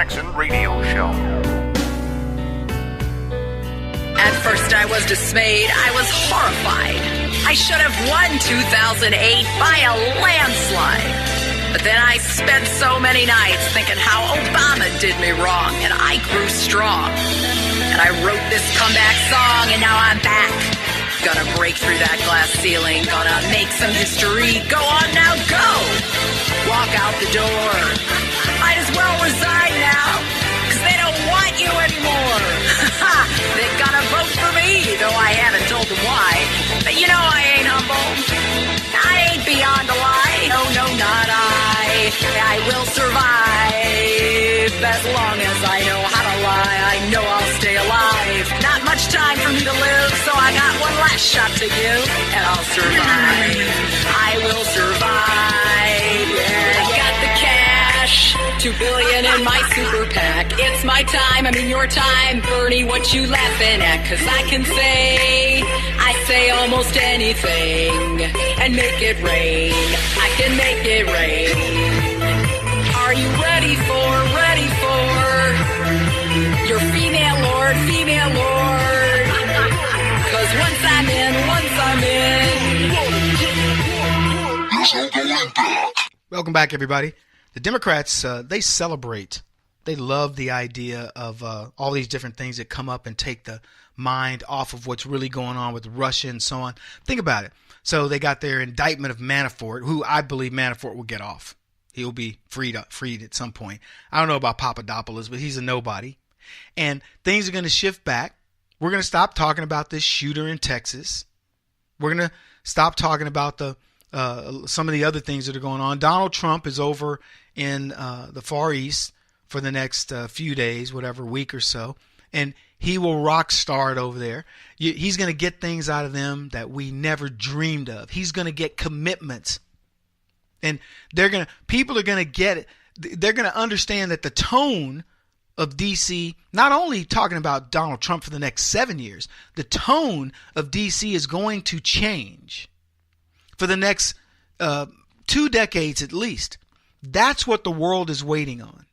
Jackson Radio Show. At first I was dismayed. I was horrified. I should have won 2008 by a landslide. But then I spent so many nights thinking how Obama did me wrong, and I grew strong. And I wrote this comeback song, and now I'm back. Gonna break through that glass ceiling, gonna make some history. Go on now, go! Walk out the door. Might as well resign now, cause they don't want you anymore. They're gonna vote for me, though I haven't told them why. But you know I ain't humble. I ain't beyond a lie. No, no, not I. I will survive as long as I know how to lie. I know I'll stay alive. Not much time for me to live, so I got one last shot to give, and I'll survive. I will survive. Yeah, got the cash. $2 billion in my super PAC. It's my time, I mean your time. Bernie, what you laughing at? Cause I say almost anything and make it rain. I can make it rain. Are you ready for your female lord? Cause once I'm in. There's no going back. Welcome back, everybody. The Democrats, they celebrate. They love the idea of all these different things that come up and take the mind off of what's really going on with Russia and so on. Think about it. So they got their indictment of Manafort, who I believe Manafort will get off. He'll be freed at some point. I don't know about Papadopoulos, but he's a nobody. And things are going to shift back. We're going to stop talking about this shooter in Texas. We're going to stop talking about some of the other things that are going on. Donald Trump is over in the Far East for the next few days, whatever, week or so. And he will rock star it over there. He's going to get things out of them that we never dreamed of. He's going to get commitments. And people are going to get it. They're going to understand that the tone of D.C., not only talking about Donald Trump for the next 7 years, the tone of D.C. is going to change for the next 2 decades at least. That's what the world is waiting on.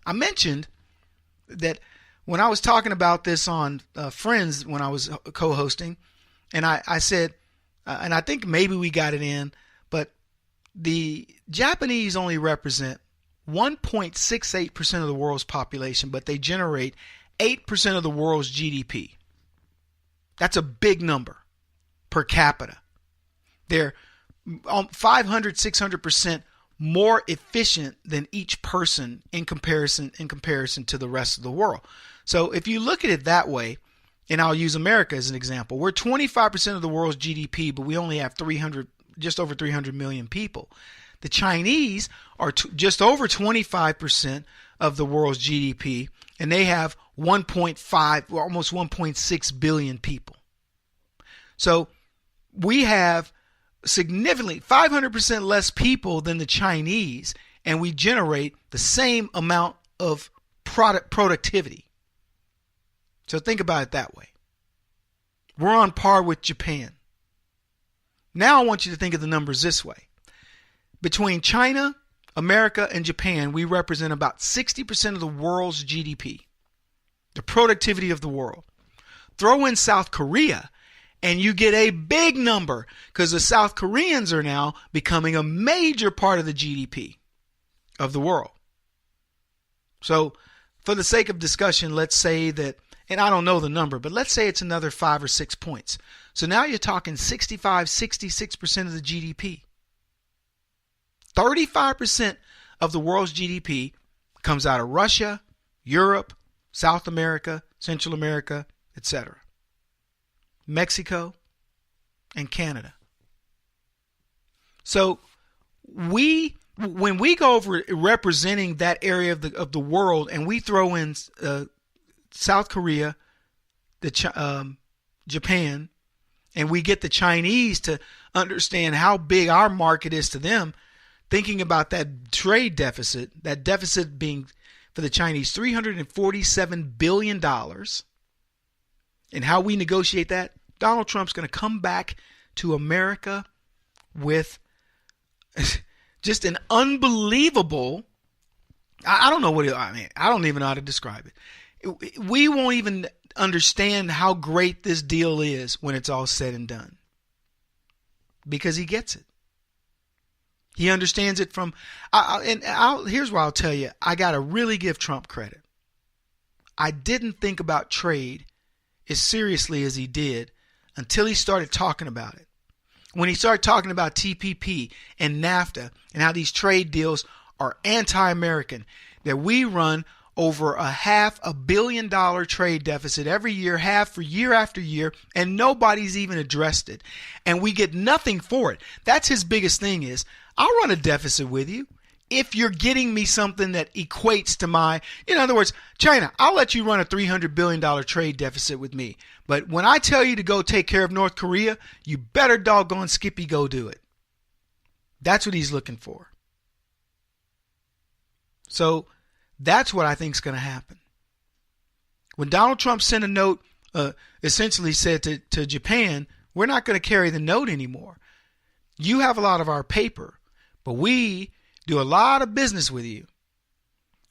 I mentioned that when I was talking about this on Friends when I was co-hosting, and I said, and I think maybe we got it in, but the Japanese only represent 1.68% of the world's population, but they generate 8% of the world's GDP. That's a big number per capita. They're 500, 600% more efficient than each person in comparison to the rest of the world. So if you look at it that way, and I'll use America as an example, we're 25% of the world's GDP, but we only have just over 300 million people. The Chinese are just over 25% of the world's GDP, and they have 1.5, or almost 1.6 billion people. So we have significantly 500% less people than the Chinese, and we generate the same amount of productivity. So think about it that way. We're on par with Japan. Now I want you to think of the numbers this way. Between China, America, and Japan, we represent about 60% of the world's GDP, the productivity of the world. Throw in South Korea, and you get a big number because the South Koreans are now becoming a major part of the GDP of the world. So for the sake of discussion, let's say that, and I don't know the number, but let's say it's another 5 or 6 points. So now you're talking 65, 66% of the GDP. 35% of the world's GDP comes out of Russia, Europe, South America, Central America, etc. Mexico, and Canada. So when we go over representing that area of the world, and we throw in South Korea, Japan, and we get the Chinese to understand how big our market is to them, thinking about that trade deficit, that deficit being for the Chinese $347 billion, and how we negotiate that, Donald Trump's going to come back to America with just an unbelievable I don't know I don't even know how to describe it. We won't even understand how great this deal is when it's all said and done, because he gets it. He understands it from, here's where I'll tell you, I got to really give Trump credit. I didn't think about trade as seriously as he did until he started talking about it. When he started talking about TPP and NAFTA and how these trade deals are anti-American, that we run over $500 million trade deficit every year, half for year after year, and nobody's even addressed it. And we get nothing for it. That's his biggest thing is, I'll run a deficit with you if you're getting me something that equates to my, in other words, China, I'll let you run a $300 billion trade deficit with me. But when I tell you to go take care of North Korea, you better doggone Skippy go do it. That's what he's looking for. So that's what I think is going to happen. When Donald Trump sent a note, essentially said to Japan, we're not going to carry the note anymore. You have a lot of our paper, but we do a lot of business with you.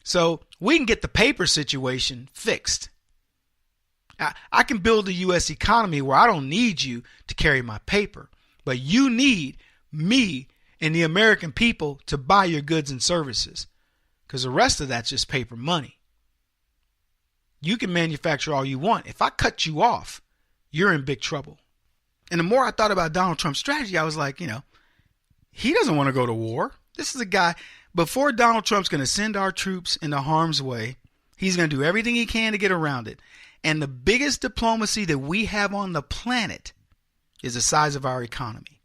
So we can get the paper situation fixed. I can build a U.S. economy where I don't need you to carry my paper, but you need me and the American people to buy your goods and services, because the rest of that's just paper money. You can manufacture all you want. If I cut you off, you're in big trouble. And the more I thought about Donald Trump's strategy, I was like, he doesn't want to go to war. This is a guy, before Donald Trump's going to send our troops into harm's way, he's going to do everything he can to get around it. And the biggest diplomacy that we have on the planet is the size of our economy.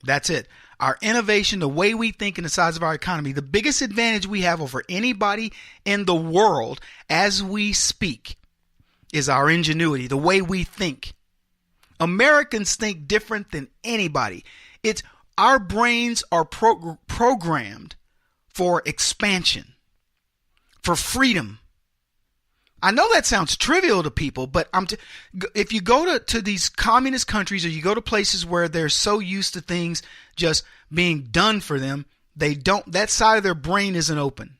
That's it. Our innovation, the way we think, and the size of our economy, the biggest advantage we have over anybody in the world as we speak is our ingenuity, the way we think. Americans think different than anybody. It's our brains are programmed for expansion, for freedom. I know that sounds trivial to people, but if you go to these communist countries, or you go to places where they're so used to things just being done for them, that side of their brain isn't open.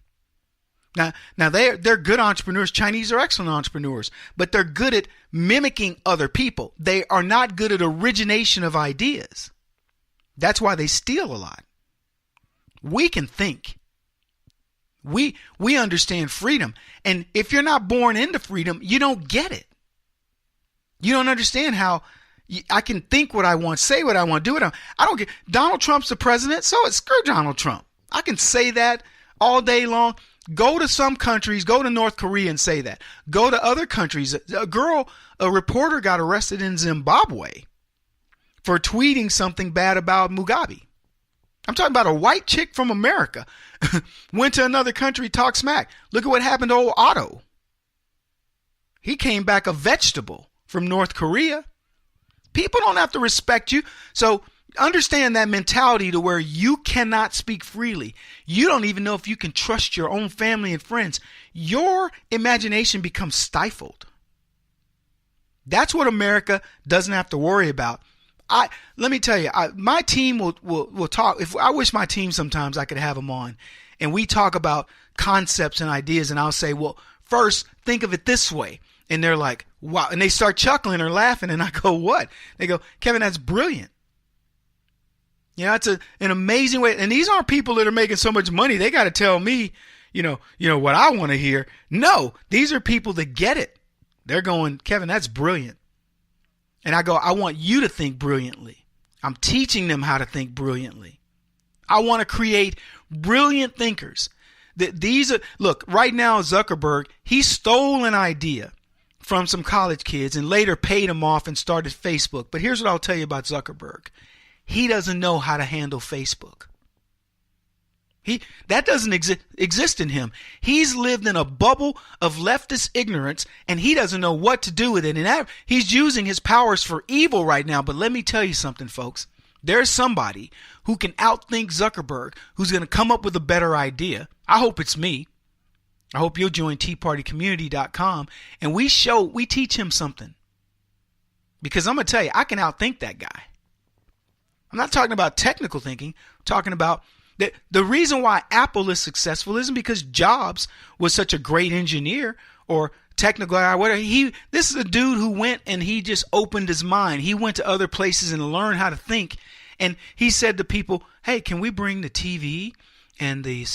Now they're good entrepreneurs. Chinese are excellent entrepreneurs, but they're good at mimicking other people. They are not good at origination of ideas. That's why they steal a lot. We can think. We understand freedom. And if you're not born into freedom, you don't get it. You don't understand how I can think what I want, say what I want, do what I don't get. Donald Trump's the president, so it's screw Donald Trump. I can say that all day long. Go to some countries, go to North Korea and say that. Go to other countries. A reporter got arrested in Zimbabwe for tweeting something bad about Mugabe. I'm talking about a white chick from America went to another country, talk smack. Look at what happened to old Otto. He came back a vegetable from North Korea. People don't have to respect you. So understand that mentality to where you cannot speak freely. You don't even know if you can trust your own family and friends. Your imagination becomes stifled. That's what America doesn't have to worry about. Let me tell you, my team will talk. I wish my team sometimes I could have them on, and we talk about concepts and ideas, and I'll say, well, first think of it this way. And they're like, wow. And they start chuckling or laughing, and I go, what? They go, Kevin, that's brilliant. It's an amazing way. And these aren't people that are making so much money. They got to tell me, what I want to hear. No, these are people that get it. They're going, Kevin, that's brilliant. And I go, I want you to think brilliantly. I'm teaching them how to think brilliantly. I want to create brilliant thinkers. Look, right now, Zuckerberg, he stole an idea from some college kids and later paid them off and started Facebook. But here's what I'll tell you about Zuckerberg. He doesn't know how to handle Facebook. That doesn't exist in him. He's lived in a bubble of leftist ignorance, and he doesn't know what to do with it. And he's using his powers for evil right now. But let me tell you something, folks. There's somebody who can outthink Zuckerberg, who's going to come up with a better idea. I hope it's me. I hope you'll join teapartycommunity.com, and we teach him something. Because I'm going to tell you, I can outthink that guy. I'm not talking about technical thinking. I'm talking about The reason why Apple is successful isn't because Jobs was such a great engineer or technical guy, whatever. This is a dude who went and he just opened his mind. He went to other places and learned how to think. And he said to people, hey, can we bring the TV and the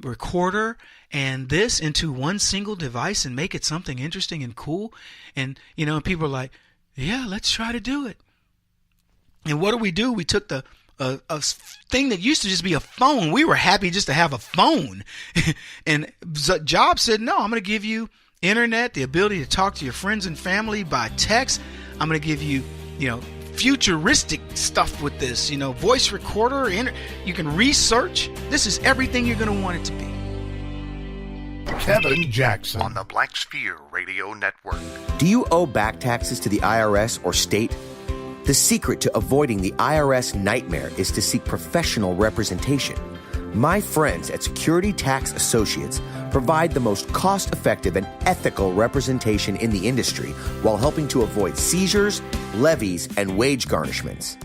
recorder and this into one single device and make it something interesting and cool? And, people are like, yeah, let's try to do it. And what do? We took a thing that used to just be a phone. We were happy just to have a phone. And Jobs said, no, I'm going to give you internet, the ability to talk to your friends and family by text. I'm going to give you, futuristic stuff with this, voice recorder. You can research. This is everything you're going to want it to be. Kevin Jackson on the Black Sphere Radio Network. Do you owe back taxes to the IRS or state? The secret to avoiding the IRS nightmare is to seek professional representation. My friends at Security Tax Associates provide the most cost-effective and ethical representation in the industry while helping to avoid seizures, levies, and wage garnishments.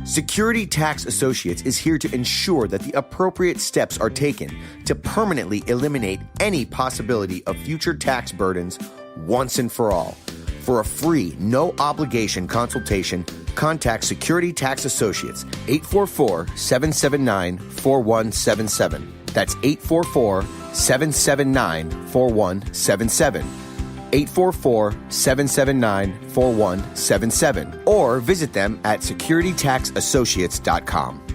Security Tax Associates is here to ensure that the appropriate steps are taken to permanently eliminate any possibility of future tax burdens once and for all. For a free, no-obligation consultation, contact Security Tax Associates, 844-779-4177. That's 844-779-4177. 844-779-4177. Or visit them at securitytaxassociates.com.